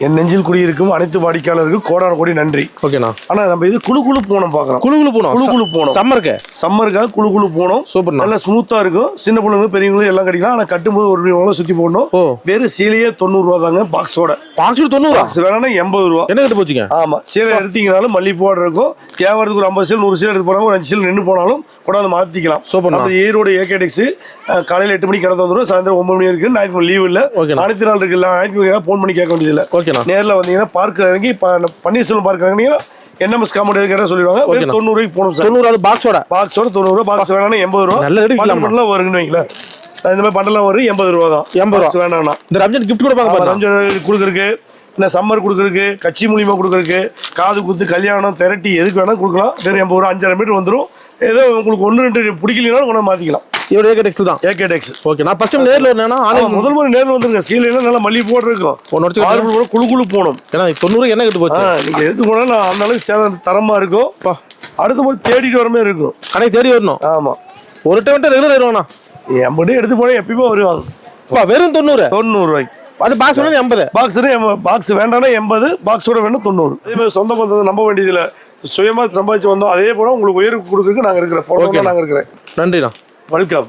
என் நெஞ்சில் குடியிருக்கும் அனைத்து வாடிக்கையாளருக்கும் கோடான கோடி நன்றி. ஓகேண்ணா. ஆனா நம்ம இது குழு போனோம் பாக்குறோம். குழு போனோம் சம்மருக்காக குழு போனோம். சூப்பர். நல்ல ஸ்மூத்தா இருக்கும். சின்ன பிள்ளைங்க பெரியவங்களும் எல்லாம் கிடைக்கலாம். ஆனா கட்டும்போது ஒரு எவ்வளவு சுத்தி போடணும். வெறும் சீலையே 90 ரூபா தாங்க. பாக்ஸோட 90 வேணா 80 ரூபா. என்ன கட்டு போச்சுங்க? ஆமா, சீலை எடுத்தீங்கனாலும் மல்லிப்பூட இருக்கும். தேவரத்துக்கு ஒரு 50 சீல் 100 சீல் எடுத்து போனாலும் ஒரு 5 சீல் நின்று போனாலும் கொண்டாந்து மாத்திக்கலாம். நம்ம ஈரோடு ஏகேடெக்ஸ் காலையில 8 மணிக்கு கடந்து வந்துடும். சாயந்தரம் 9 மணி இருக்கு. ஞாயிற்றுக்கிழமை லீவ் இல்ல. அனைத்து நாள் இருக்குல்ல, ஞாயிற்றுக்கிழமை போன் பண்ணி கேட்க வேண்டியது இல்ல. நேரில் வந்தீங்கன்னா பார்க் இறங்கி பன்னீர்செல்வம் பார்க் இறங்கினீங்கன்னா NMS காமெடி கேட்டா சொல்லிடுவாங்க. 90 ரூபாய்க்கு போகணும் சார். 90 பாக்ஸோட 90 ரூபா. பாக்ஸ் வேணா 80 ரூபா. நல்ல வருங்கன்னு வைங்களேன். இந்த மாதிரி பண்டலாம் வரும் 80 ரூபா தான். 80 ரூபா வேணாம்னா இந்த ரம்ஜான் கிஃப்ட் கொடுப்பாங்க. ரம்ஜான் கொடுக்குறதுக்கு, இந்த சம்மர் கொடுக்குறதுக்கு, கட்சி மூலியமா கொடுக்குறதுக்கு, காது குத்து, கல்யாணம், திரட்டி எதுக்கு வேணா கொடுக்கலாம். வெறும் 80 ரூபா. 5,000 மீட்டர் வந்துடும். ஏதோ உங்களுக்கு 1-2 பிடிக்கலனாலும் கொண்டு மாத்திக்கலாம். இவரு ஏகேடெக்ஸ் தான். ஏகேடெக்ஸ். ஓகே. நான் ஃபர்ஸ்ட் நேர்ல வரேனா முதல் முறை நேர்ல வந்துருங்க. சீலையில நல்லா மல்லி போட்டு இருக்கும். குழு போணும். ஏன்னா 90 என்ன கட்டு போச்சு. நீங்க எடுத்து போனா நான் அந்த அளவுக்கு தரமா இருக்கும். அடுத்த முறை தேடிட்டு வர மாதிரி இருக்கும். கடைக்கு தேடி வரணும். ஆமா, ஒரு டைம் ரெகுலர் வருவானா? எம்படி எடுத்து போனா எப்பயுமே வருவாங்க. வெறும் 90 ரூபாய்க்கு. அது பாக்ஸ் 80. பாக்ஸ் வேண்டாம்னா 80. பாக்ஸோட வேணும் 90. அதே மாதிரி சொந்த பந்தத்தை நம்ப வேண்டியதில்லை. சுயமா சம்பாதிச்சு வந்தோம். அதே போல உங்களுக்கு உயர்வு கொடுக்குறதுக்கு நாங்க இருக்கிறோம். நாங்க இருக்கிறேன். நன்றிண்ணா. வெல்கம்.